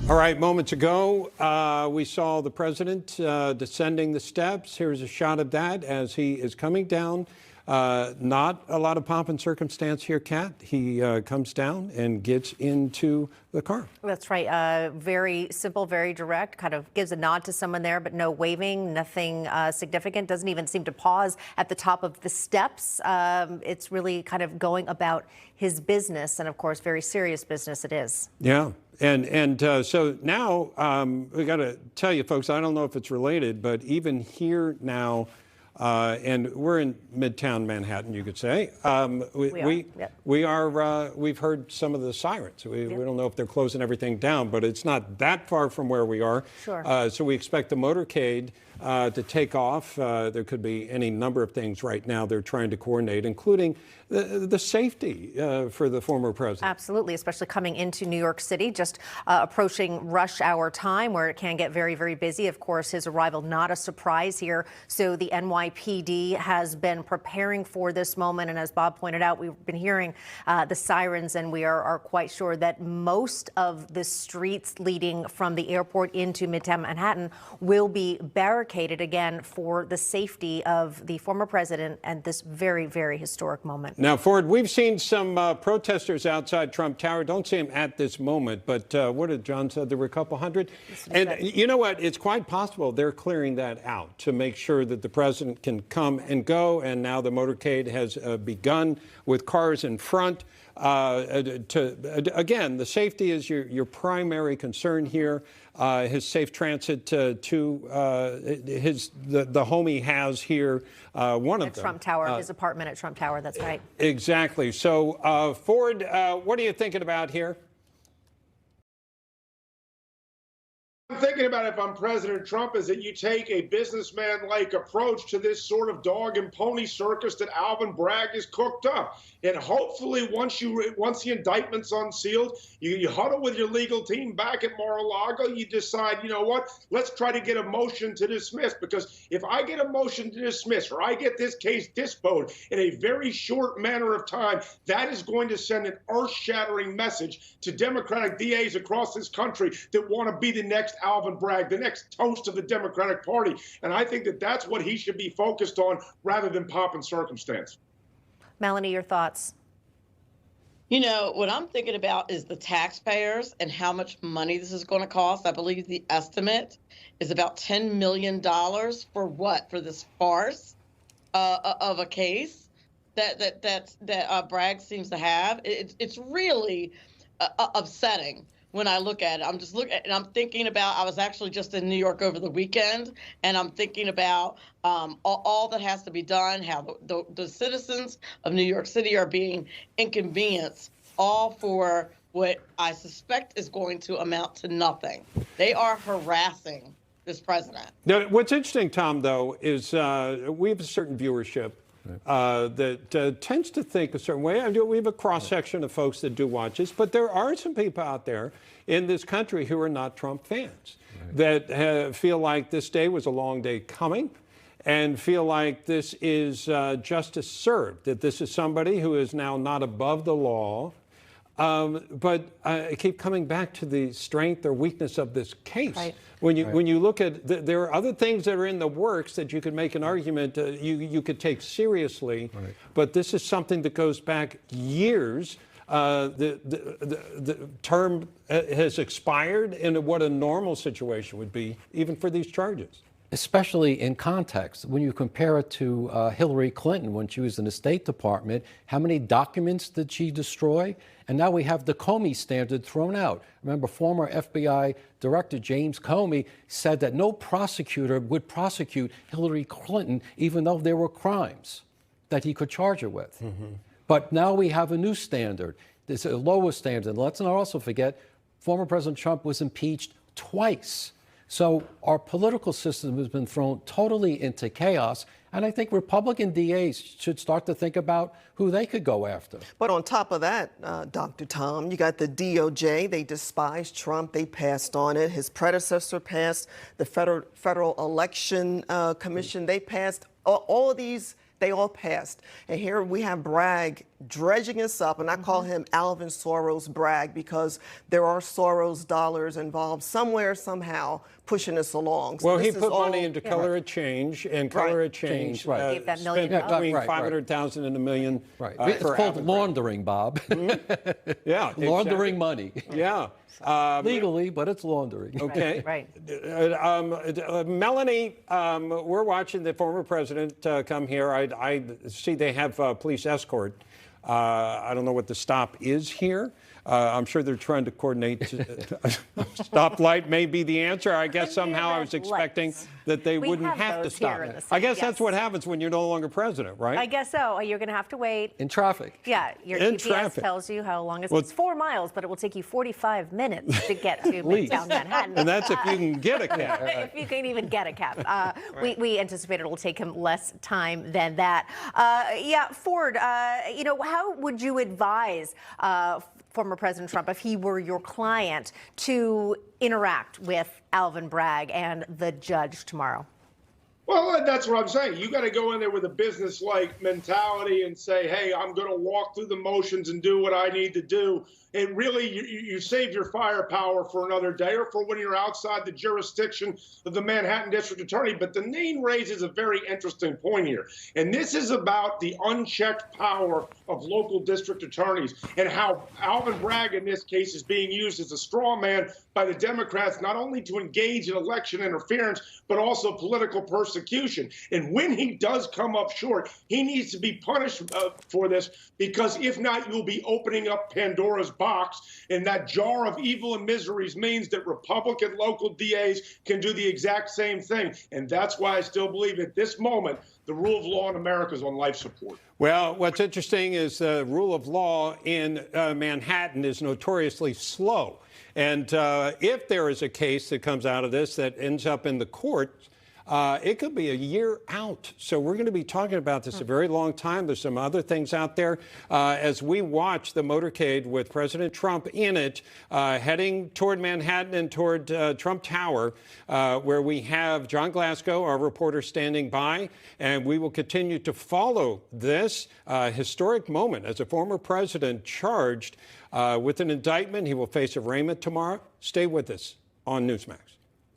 All right, moments ago, we saw the president descending the steps. Here's a shot of that as he is coming down. Not a lot of pomp and circumstance here, Kat. He comes down and gets into the car. That's right. Very simple, very direct, kind of gives a nod to someone there, but no waving, nothing significant. Doesn't even seem to pause at the top of the steps. It's really kind of going about his business, and of course, very serious business it is. Yeah. And so now we got to tell you, folks, I don't know if it's related, but even here now, and we're in Midtown Manhattan, you could say. We've heard some of the sirens. We don't know if they're closing everything down, but it's not that far from where we are. Sure. So we expect the motorcade to take off. There could be any number of things right now they're trying to coordinate, including the safety for the former president. Absolutely, especially coming into New York City, just approaching rush hour time where it can get very, very busy. Of course, his arrival not a surprise here. So the NYPD has been preparing for this moment. And as Bob pointed out, we've been hearing the sirens, and we are quite sure that most of the streets leading from the airport into Midtown Manhattan will be barricaded again for the safety of the former president and this very, very historic moment. Now, Ford, we've seen some protesters outside Trump Tower. Don't see them at this moment, but what did John said? There were a couple hundred. And you know what? It's quite possible they're clearing that out to make sure that the president can come and go. And now the motorcade has begun with cars in front. Again, the safety is your primary concern here. His safe transit to the home he has here, one of them. At Trump Tower, his apartment at Trump Tower, that's right. Exactly. So, Ford, what are you thinking about here? I'm thinking about if I'm President Trump is that you take a businessman-like approach to this sort of dog and pony circus that Alvin Bragg has cooked up. And hopefully once the indictment's unsealed, you huddle with your legal team back at Mar-a-Lago, you decide, you know what, let's try to get a motion to dismiss. Because if I get a motion to dismiss or I get this case disposed in a very short manner of time, that is going to send an earth-shattering message to Democratic DAs across this country that want to be the next Alvin Bragg, the next toast of the Democratic Party. And I think that that's what he should be focused on rather than pomp and circumstance. Melanie, your thoughts? You know, what I'm thinking about is the taxpayers and how much money this is going to cost. I believe the estimate is about $10 million for what? For this farce of a case that Bragg seems to have. It's really upsetting. When I look at it, I'm just looking and I'm thinking about, I was actually just in New York over the weekend, and I'm thinking about all that has to be done, how the citizens of New York City are being inconvenienced, all for what I suspect is going to amount to nothing. They are harassing this president. Now, what's interesting, Tom, though, is we have a certain viewership that tends to think a certain way. We have a cross-section of folks that do watch this, but there are some people out there in this country who are not Trump fans, that feel like this day was a long day coming and feel like this is just absurd, that this is somebody who is now not above the law. But I keep coming back to the strength or weakness of this case. Right. When you look at, there are other things that are in the works that you could make an argument you could take seriously, but this is something that goes back years. The term has expired, and what a normal situation would be, even for these charges. Especially in context, when you compare it to Hillary Clinton when she was in the State Department, how many documents did she destroy? And now we have the Comey standard thrown out. Remember, former FBI Director James Comey said that no prosecutor would prosecute Hillary Clinton even though there were crimes that he could charge her with. But now we have a new standard. It's a lower standard. Let's not also forget, former President Trump was impeached twice. So our political system has been thrown totally into chaos, and I think Republican DAs should start to think about who they could go after. But on top of that, Dr. Tom, you got the DOJ. They despised Trump. They passed on it. His predecessor passed. The Federal Election Commission, they passed. All of these, they all passed. And here we have Bragg dredging us up, and I call him Alvin Soros Bragg because there are Soros dollars involved somewhere, somehow, pushing us along. So Well, he this is put all- money into Color of Change, and Color of Change Right. Gave that $1 spent million. between Right, right. 500,000 and $1 million. Right. For It's called Alvin Bragg. laundering, Bob. Yeah, Laundering money. Yeah. Legally, but it's laundering. Okay. Right. Melanie, we're watching the former president come here. I see they have police escort. I don't know what the stop is here. I'm sure they're trying to coordinate. Stoplight may be the answer. I guess somehow I was expecting that they We wouldn't have have to those stop. here in the I guess city, that's yes. what happens when you're no longer president, right? I guess so. You're going to have to wait. In traffic. Yeah, your In GPS traffic. tells you how long it's. Well, It's 4 miles, but it will take you 45 minutes to get to Midtown Manhattan. And that's if you can get a cab. If you can even get a cab. We anticipate it will take him less time than that. Yeah, Ford, how would you advise former President Trump, if he were your client, to interact with Alvin Bragg and the judge tomorrow? Well, that's what I'm saying. You got to go in there with a business-like mentality and say, hey, I'm going to walk through the motions and do what I need to do. And really, you save your firepower for another day or for when you're outside the jurisdiction of the Manhattan District Attorney. But the name raises a very interesting point here. And this is about the unchecked power of local district attorneys and how Alvin Bragg, in this case, is being used as a straw man by the Democrats, not only to engage in election interference, but also political persecution. And when he does come up short, he needs to be punished for this, because if not, you'll be opening up Pandora's box. And that jar of evil and miseries means that Republican local DAs can do the exact same thing. And that's why I still believe at this moment, the rule of law in America is on life support. Well, what's interesting is the rule of law in Manhattan is notoriously slow. And if there is a case that comes out of this that ends up in the courts, it could be a year out. So we're going to be talking about this a very long time. There's some other things out there as we watch the motorcade with President Trump in it, heading toward Manhattan and toward Trump Tower, where we have John Glasgow, our reporter, standing by. And we will continue to follow this historic moment as a former president charged with an indictment. He will face arraignment tomorrow. Stay with us on Newsmax.